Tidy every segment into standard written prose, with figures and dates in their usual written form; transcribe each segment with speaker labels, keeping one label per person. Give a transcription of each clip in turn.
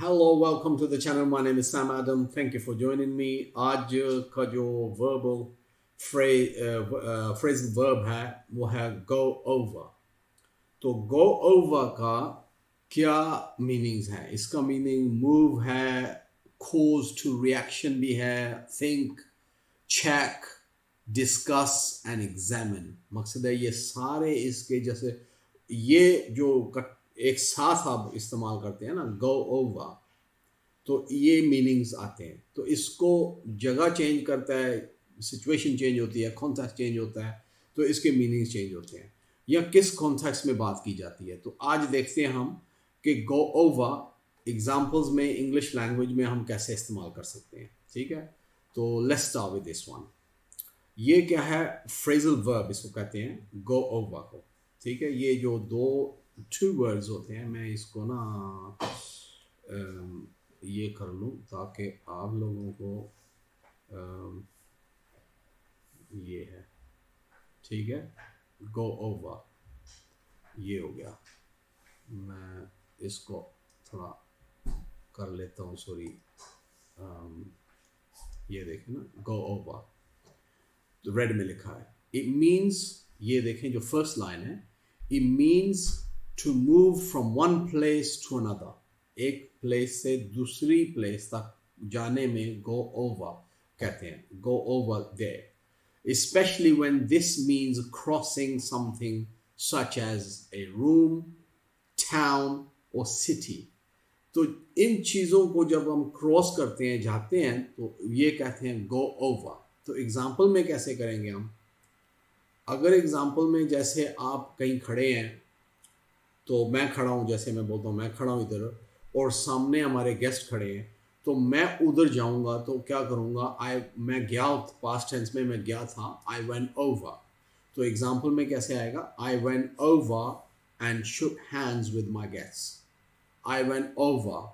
Speaker 1: Hello, welcome to the channel. My name is Sam Adam. Thank you for joining me. आज का जो verbal phrasal verb है वो है go over. तो go over का क्या मीनिंग्स है? इसका मीनिंग move है, cause to reaction भी है, think, check, discuss and examine. मकसद है ये सारे इसके जैसे ये जो एक साथ आप इस्तेमाल करते हैं ना go over, तो ये मीनिंग्स आते हैं. तो इसको जगह चेंज करता है, सिचुएशन चेंज होती है, कॉन्टेक्स्ट चेंज होता है, तो इसके मीनिंग्स चेंज होते हैं या किस कॉन्टेक्स्ट में बात की जाती है. तो आज देखते हैं हम कि गो ओवर एग्जांपल्स में इंग्लिश लैंग्वेज में हम कैसे इस्तेमाल कर सकते हैं. ठीक है, तो let's start with this one. ये क्या है? फ्रेजल वर्ब इसको कहते हैं, गो ओवर को. ठीक है, ये जो टू वर्ड्स होते हैं, मैं इसको ना ये कर लूँ ताकि आप लोगों को ये है. ठीक है, गो ओवर ये हो गया. मैं इसको थोड़ा कर लेता हूँ, सॉरी. ये देखें ना, गो ओवर तो रेड में लिखा है. इट मीन्स, ये देखें जो फर्स्ट लाइन है, it means to move from one place to another. एक प्लेस से दूसरी प्लेस तक जाने में गो ओवर कहते हैं, go over there. Especially when this means crossing something such as a room, town or city. तो इन चीज़ों को जब हम क्रॉस करते हैं, जाते हैं, तो ये कहते हैं गो ओवर. तो एग्जाम्पल में कैसे करेंगे हम? अगर एग्जाम्पल में जैसे आप कहीं खड़े हैं, तो मैं खड़ा हूँ, जैसे मैं बोलता हूँ मैं खड़ा हूँ इधर और सामने हमारे गेस्ट खड़े हैं, तो मैं उधर जाऊंगा तो क्या करूंगा? मैं गया, पास्ट टेंस में मैं गया था, आई वेंट ओवर. तो एग्जाम्पल में कैसे आएगा? I went over and shook hands with my guests. I went over,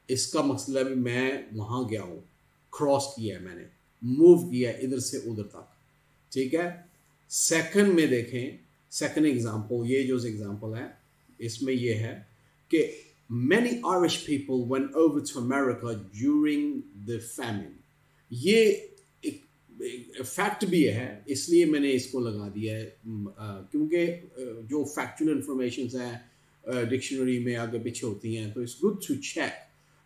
Speaker 1: इसका मतलब मैं वहाँ गया हूँ, क्रॉस किया है मैंने, मूव किया है इधर से उधर तक. ठीक है. सेकंड में देखें, सेकंड एग्जाम्पल, ये जो एग्जाम्पल है इसमें ये है कि many Irish people went over to America during the famine. ये एक फैक्ट भी है, इसलिए मैंने इसको लगा दिया है, क्योंकि जो फैक्चुअल इंफॉर्मेशंस हैं डिक्शनरी में आगे पीछे होती हैं, तो it's good to check.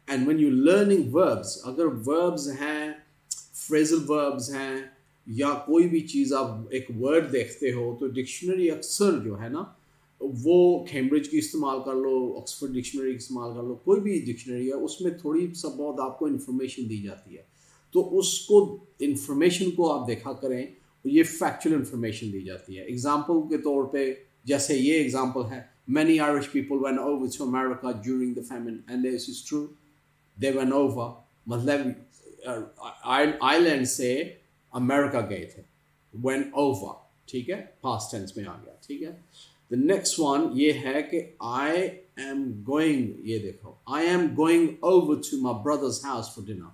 Speaker 1: And when you learning verbs, अगर वर्ब्स हैं, फ्रेजल वर्ब्स हैं, या कोई भी चीज़ आप एक वर्ड देखते हो, तो डिक्शनरी अक्सर जो है ना, वो कैम्ब्रिज की इस्तेमाल कर लो, ऑक्सफोर्ड डिक्शनरी इस्तेमाल कर लो, कोई भी डिक्शनरी है, उसमें थोड़ी सा बहुत आपको इन्फॉर्मेशन दी जाती है. तो उसको इन्फॉर्मेशन को आप देखा करें, ये फैक्चुअल इन्फॉर्मेशन दी जाती है. एग्जाम्पल के तौर पे जैसे ये एग्जाम्पल है, many Irish people went over to America during the famine and this is true. They went over मतलब आइलैंड से अमेरिका गए थे, वेंट ओवर. ठीक है, पास्ट टेंस में आ गया. ठीक है. The next one ये है कि I am going, ये देखो, I am going over to my brother's house for dinner.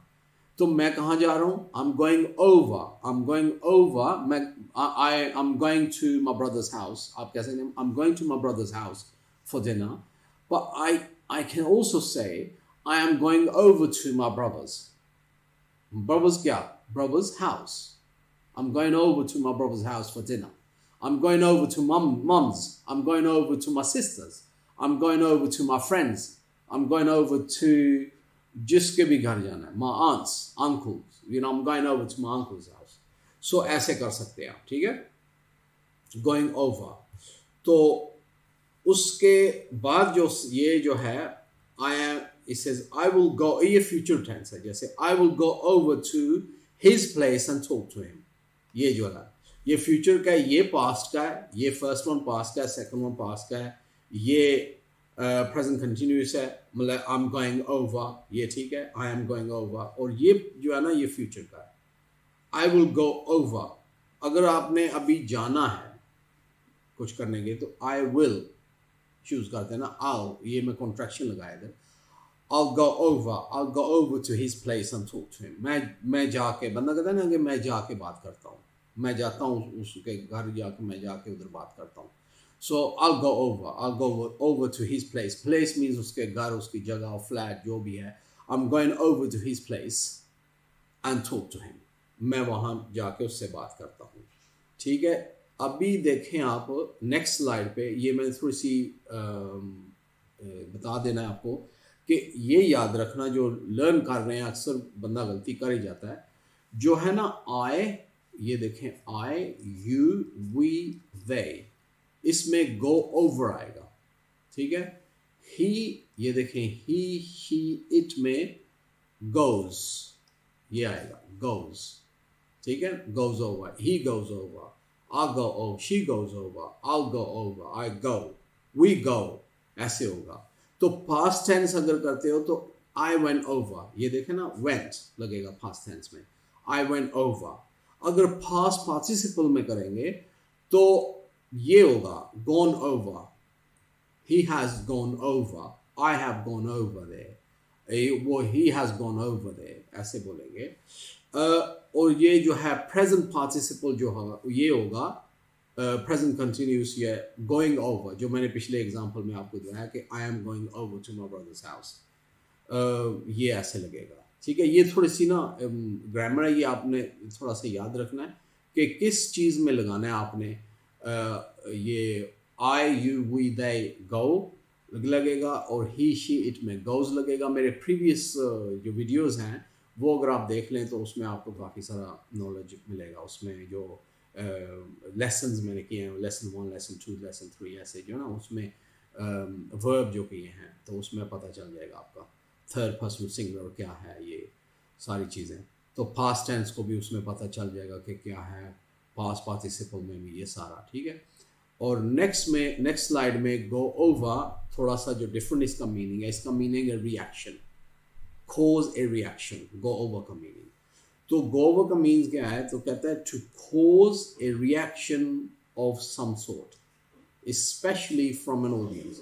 Speaker 1: तो मैं कहाँ जा रहा हूँ? I'm going over. I'm going over. I'm going to my brother's house. आप कैसे कहें? I'm going to my brother's house for dinner. But I can also say I am going over to my brother's. Brother's क्या? Brother's house. I'm going over to my brother's house for dinner. I'm going over to mum's. I'm going over to my sister's. I'm going over to my friends. I'm going over to जिसके भी घर जाना है, my aunts, uncles. You know, I'm going over to my uncle's house. So ऐसे कर सकते हैं आप. ठीक है, going over. तो उसके बाद जो ये जो है, I am, it says I will go, ये future tense है, जैसे I will go over to his place and talk to him. ये जो है, ये फ्यूचर का है, ये पास्ट का है, ये फर्स्ट वन पास्ट का है, सेकंड वन पास्ट का है, ये प्रेजेंट कंटिन्यूस है, मतलब आई एम गोइंग ओवर, ये ठीक है, आई एम गोइंग ओवर. और ये जो है ना, ये फ्यूचर का है, आई विल गो ओवर. अगर आपने अभी जाना है कुछ करने के, तो आई विल चूज करते हैं ना, आओ, ये मैं कॉन्ट्रैक्शन लगाया इधर, I'll go over to his place and talk to him. मैं जाके, बंदा कहता है ना कि मैं जाके बात करता हूँ, मैं जाता हूँ उसके घर, जाके मैं जाके उधर बात करता हूँ. So I'll go over to his place. Place means उसके घर, उसकी जगह, flat जो भी है. I'm going over to his place and talk to him. मैं वहाँ जाके उससे बात करता हूँ. ठीक है. अभी देखें आप नेक्स्ट स्लाइड पे, ये मैंने थोड़ी सी बता देना है आपको कि ये याद रखना, जो लर्न कर रहे हैं अक्सर बंदा गलती कर ही जाता है. जो है ना आई, ये देखें आई, यू, वी, दे, इसमें गो ओवर आएगा. ठीक है. ही, ये देखें ही, शी, इट में गोज, ये आएगा गोज. ठीक है. Goes over, he goes over, I'll go over, she goes over, I'll go over, I go, we go, ऐसे होगा. तो past tense अगर करते हो तो I went over, ये देखें ना went लगेगा past tense में, I went over. अगर past participle में करेंगे तो ये होगा gone over, he has gone over, I have gone over there, वो he has gone over there, ऐसे बोलेंगे. और ये जो है प्रेजेंट पार्टिसिपल जो है ये होगा प्रेजेंट कंटिन्यूस, ये गोइंग ओवर, जो मैंने पिछले एग्जांपल में आपको दिखाया कि I am going over to my brother's house, ये ऐसे लगेगा. ठीक है. ये थोड़ी सी ना ग्रामर है, ये आपने थोड़ा सा याद रखना है कि किस चीज़ में लगाना है आपने. ये आई, यू, वी, दे, गो लगेगा, और ही, शी, इट में गोज लगेगा. मेरे प्रीवियस जो वीडियोज़ हैं वो अगर आप देख लें तो उसमें आपको काफ़ी सारा नॉलेज मिलेगा. उसमें जो लेसन्स मैंने किए हैं, लेसन 1, लेसन 2, लेसन 3, ऐसे जो ना उसमें वर्ब जो किए हैं तो उसमें पता चल जाएगा आपका थर्ड पर्सन सिंगुलर क्या है, ये सारी चीज़ें. तो पास्ट टेंस को भी उसमें पता चल जाएगा कि क्या है, पास्ट पार्टिसिपल में भी ये सारा. ठीक है. और नेक्स्ट स्लाइड में गो ओवर, थोड़ा सा जो डिफरेंट इसका मीनिंग है, इसका मीनिंग है reaction. cause a reaction, go over का meaning. तो go over का means क्या है? तो कहता है to cause a reaction of some sort, especially from an audience.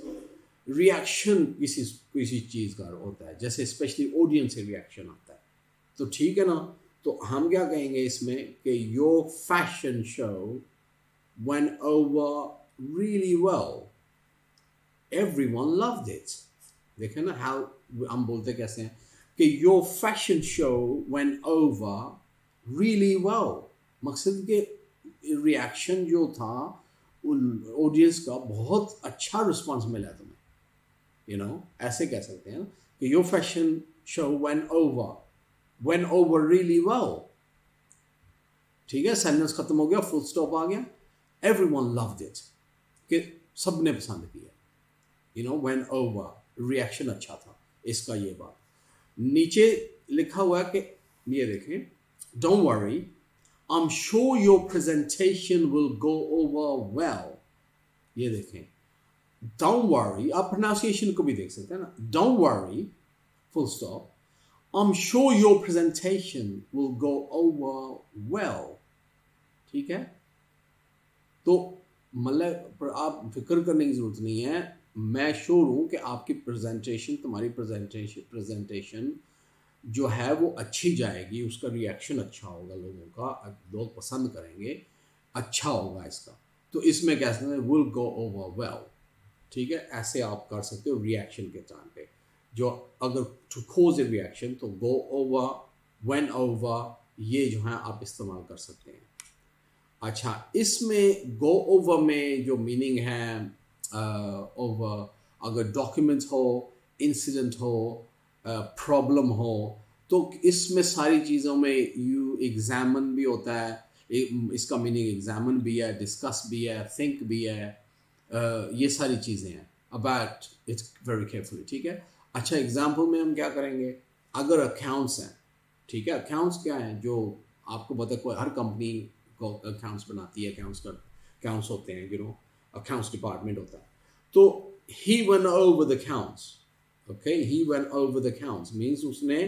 Speaker 1: Reaction किसी चीज़ का होता है, जैसे especially audience से reaction आता है. तो ठीक है ना. तो हम क्या कहेंगे इसमें कि your fashion show went over really well, everyone loved it. देखें ना how हम बोलते कैसे हैं कि your fashion show went over really well. मकसद के रिएक्शन जो था ऑडियंस का, बहुत अच्छा रिस्पांस मिला तुम्हें. यू नो, ऐसे कह सकते हैं कि your fashion show went over really well. ठीक है. सेंटेंस खत्म हो गया, फुल स्टॉप आ गया. everyone loved it, कि सबने पसंद किया. You know, went over, reaction अच्छा था इसका. ये बात नीचे लिखा हुआ है कि ये देखें, don't worry, I am sure your presentation will go over well. ये देखें, डोंट वरी, आप प्रोनाउंसिएशन को भी देख सकते हैं ना. Don't worry, full stop, I am sure your presentation will go over well. ठीक है. तो मतलब आप फिक्र करने की जरूरत नहीं है. मैं श्योर हूँ कि आपकी प्रेजेंटेशन, तुम्हारी प्रेजेंटेशन जो है वो अच्छी जाएगी, उसका रिएक्शन अच्छा होगा, लोगों का, लोग पसंद करेंगे, अच्छा होगा इसका. तो इसमें कह सकते हैं विल गो ओवर वेल. ठीक है. ऐसे आप कर सकते हो रिएक्शन के टाइम पे. जो अगर टू कॉज ए रिएक्शन तो गो ओवर, व्हेन ओवर, ये जो है आप इस्तेमाल कर सकते हैं. अच्छा, इसमें गो ओवर में जो मीनिंग है ओवर, अगर डॉक्यूमेंट हो, इंसिडेंट हो, प्रॉब्लम हो, तो इसमें सारी चीज़ों में यू एग्जामिन भी होता है. इसका मीनिंग एग्जामिन भी है, डिस्कस भी है, थिंक भी है, ये सारी चीज़ें हैं. About it's very carefully. ठीक है. अच्छा, एग्जाम्पल में हम क्या करेंगे, अगर अकाउंट्स हैं. ठीक है. अकाउंट्स क्या हैं, जो आपको पता है, कोई हर कंपनी को अकाउंट्स बनाती है, अकाउंट्स होते हैं, यू नो, अकाउंट्स डिपार्टमेंट होता है. तो he went over the accounts. Okay, he went over the accounts means उसने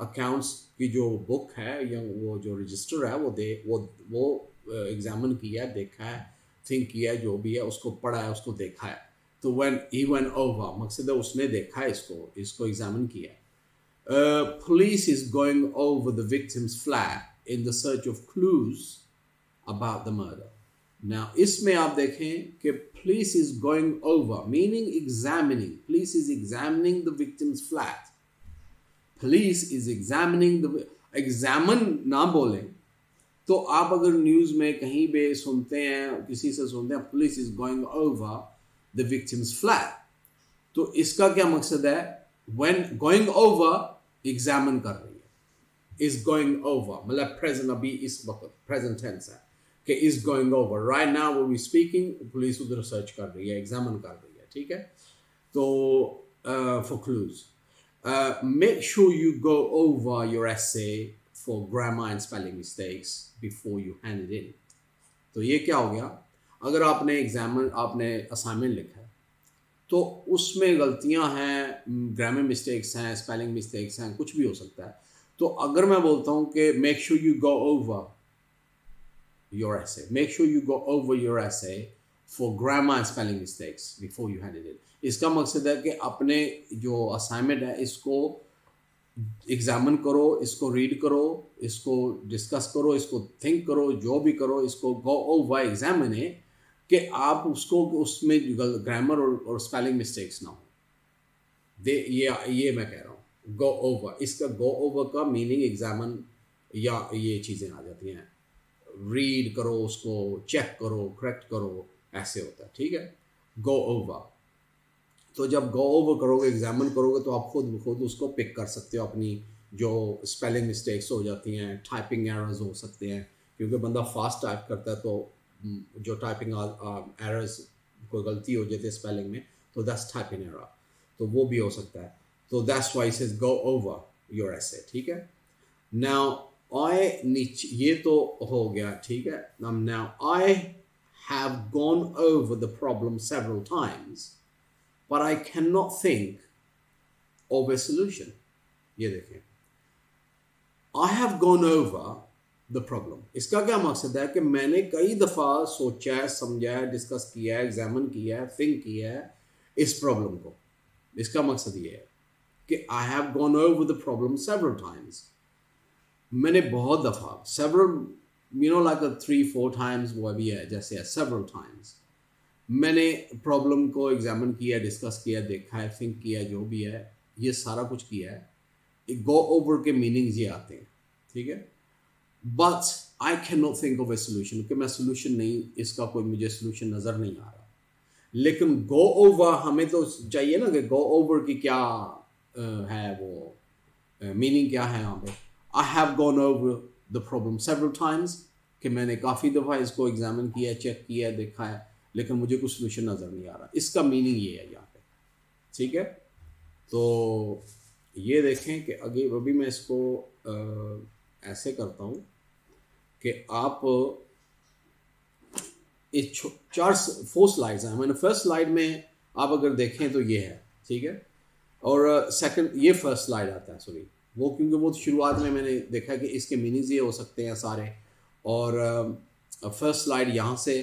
Speaker 1: अकाउंट्स की जो बुक है या वो जो रजिस्टर है वो एग्जामिन किया है, देखा है, थिंक किया है, जो भी है उसको पढ़ा है, उसको देखा है. तो when he went over, मकसद है उसने देखा है, इसको एग्जामिन किया है. Police is going over the victim's flat in the search of clues about the murder. Now इसमें आप देखें कि police is going over, meaning examining. Police is examining the victim's flat. Police is examining the examine ना बोलें तो आप अगर news में कहीं पे सुनते हैं, किसी से सुनते हैं police is going over the victims flat, तो इसका क्या मकसद है? व्हेन गोइंग ओवर एग्जामिन कर रही है, इज गोइंग ओवर मतलब प्रेजेंट, अभी इस वक्त प्रेजेंट टेंस है कि is going over, right now when we speaking police उधर सर्च कर रही है, एग्जामिन कर रही है, ठीक है। तो for clues, make sure you go over your essay for grammar and spelling mistakes before you hand it in. तो ये क्या हो गया? अगर आपने असाइनमेंट लिखा है तो उसमें गलतियां हैं, ग्रामर मिस्टेक्स हैं, स्पेलिंग मिस्टेक्स हैं, कुछ भी हो सकता है। तो अगर मैं बोलता हूँ कि make sure you go over your essay, make sure you go over your essay for grammar and spelling mistakes before you hand it in, इसका मकसद है कि अपने जो असाइनमेंट है इसको एग्जामिन करो, इसको रीड करो, इसको डिस्कस करो, इसको थिंक करो, जो भी करो, इसको गो ओवर एग्जामिन है कि आप उसको उसमें ग्रामर और स्पेलिंग मिस्टेक्स ना हो। ये मैं कह रहा हूँ गो ओवर। इसका गो ओवर का मीनिंग एग्जामिन या ये चीज़ें आ जाती हैं, रीड करो, उसको चेक करो, करेक्ट करो, ऐसे होता है, ठीक है, गो ओवर। तो जब गो ओवर करोगे, एग्जामिन करोगे, तो आप खुद उसको पिक कर सकते हो, अपनी जो स्पेलिंग मिस्टेक्स हो जाती हैं, टाइपिंग एरर्स हो सकते हैं, क्योंकि बंदा फास्ट टाइप करता है तो जो टाइपिंग एरर्स, कोई गलती हो जाती है स्पेलिंग में, तो दैट्स टाइपिंग एरर, तो वो भी हो सकता है। तो that's why it says go over your एसे, ठीक है। नाउ आई नीचे ये तो हो गया, ठीक है। Now I have gone over the problem several times but I cannot think of a solution. ये देखें, I have gone over the problem. इसका क्या मकसद है कि मैंने कई दफ़ा सोचा है, समझा है, डिस्कस किया है, एग्जामिन किया है, थिंक किया है इस प्रॉब्लम को। इसका मकसद ये है कि I have gone over the problem several times. मैंने बहुत दफ़ा, several, like 3-4 times वो भी है, जैसे है several times. मैंने प्रॉब्लम को एग्जामिन किया, डिस्कस किया, देखा है, थिंक किया, जो भी है, ये सारा कुछ किया है। गो ओवर के मीनिंग्स ये आते हैं, ठीक है। But I can not think of a solution, कि मैं सोल्यूशन नहीं, इसका कोई मुझे सोल्यूशन नज़र नहीं आ रहा। लेकिन गो ओवर हमें तो चाहिए ना कि गो ओवर की क्या है, वो मीनिंग क्या है यहाँ पे। I have gone over the problem several times, कि मैंने काफ़ी दफ़ा इसको एग्जामिन किया, चेक किया, देखा है, लेकिन मुझे कुछ सोल्यूशन नज़र नहीं आ रहा। इसका मीनिंग ये है यहाँ पे, ठीक है। तो ये देखें कि अभी मैं इसको ऐसे करता हूँ कि आप इस 4 स्लाइड्स हैं। मैंने फर्स्ट स्लाइड में आप अगर देखें तो ये है, ठीक है, और सेकंड ये फर्स्ट स्लाइड आता है, सॉरी वो, क्योंकि वो शुरुआत में मैंने देखा कि इसके मीनिंग्स ये हो सकते हैं सारे। और फर्स्ट स्लाइड यहाँ से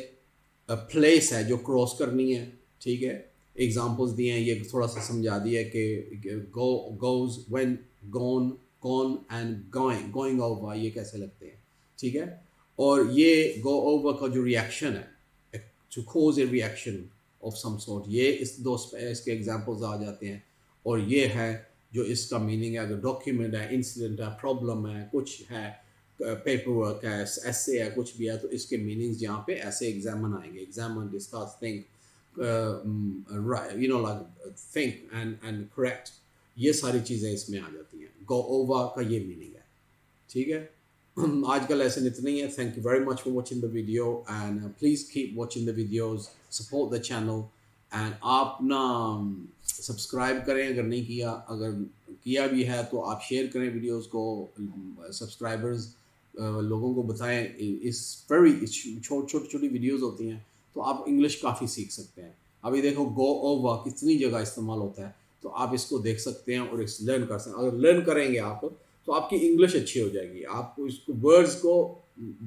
Speaker 1: प्लेस है जो क्रॉस करनी है, ठीक है। एग्जांपल्स दिए हैं, ये थोड़ा सा समझा दिया कि go, goes, went, gone, gone and going over, ये कैसे लगते हैं, ठीक है। और ये गो ओवर का जो रिएक्शन है, to cause a reaction of some sort, ये इसके एग्जांपल्स आ जाते हैं। और ये है जो इसका मीनिंग है, अगर डॉक्यूमेंट है, इंसिडेंट है, प्रॉब्लम है, कुछ है, पेपर वर्क है, ऐसे है, कुछ भी है, तो इसके मीनिंग्स यहाँ पे ऐसे एग्जामिन आएंगे, examine, discuss, think, like think and correct, ये सारी चीज़ें इसमें आ जाती हैं। गो ओवर का ये मीनिंग है, ठीक है। आज का लेसन इतना ही है। Thank you very much for watching the video and please keep watching the videos, support the channel and आप ना सब्सक्राइब करें अगर नहीं किया, अगर किया भी है तो आप शेयर करें वीडियोज़ को, सब्सक्राइबर्स लोगों को बताएं। इस वेरी छोटी वीडियोज़ होती हैं तो आप इंग्लिश काफ़ी सीख सकते हैं। अभी देखो गो ओवर कितनी जगह इस्तेमाल होता है, तो आप इसको देख सकते हैं और इस लर्न कर सकते हैं। अगर लर्न करेंगे आप तो आपकी इंग्लिश अच्छी हो जाएगी। आप इसको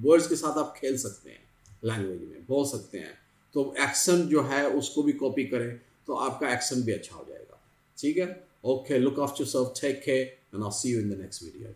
Speaker 1: वर्ड्स के साथ आप खेल सकते हैं, लैंग्वेज में बोल सकते हैं। तो एक्सेंट जो है उसको भी कॉपी करें तो आपका एक्सेंट भी अच्छा हो जाएगा, ठीक है। Okay, look after yourself, take care and I will see you in the next video.